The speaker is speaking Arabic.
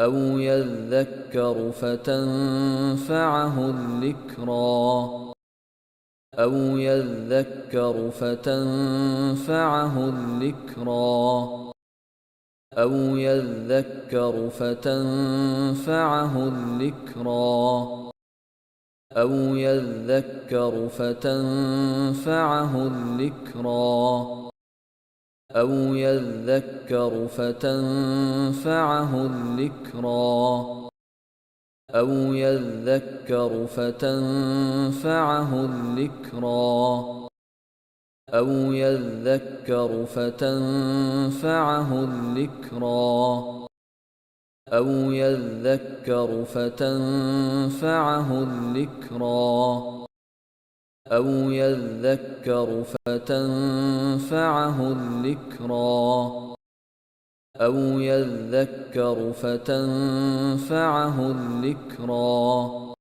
أو يذكر فتنفعه الذكرى أو يذكر فتنفعه الذكرى أو يذكر فتنفعه الذكرى أو يذكر فتنفعه الذكرى أو يذكر فتنفعه الذكرى أو يذكر فتنفعه الذكرى أو يذكر فتنفعه الذكرى أو يذكر فتنفعه الذكرى أو يذكر فتنفعه الذكرى أو يذكر فتنفعه الذكرى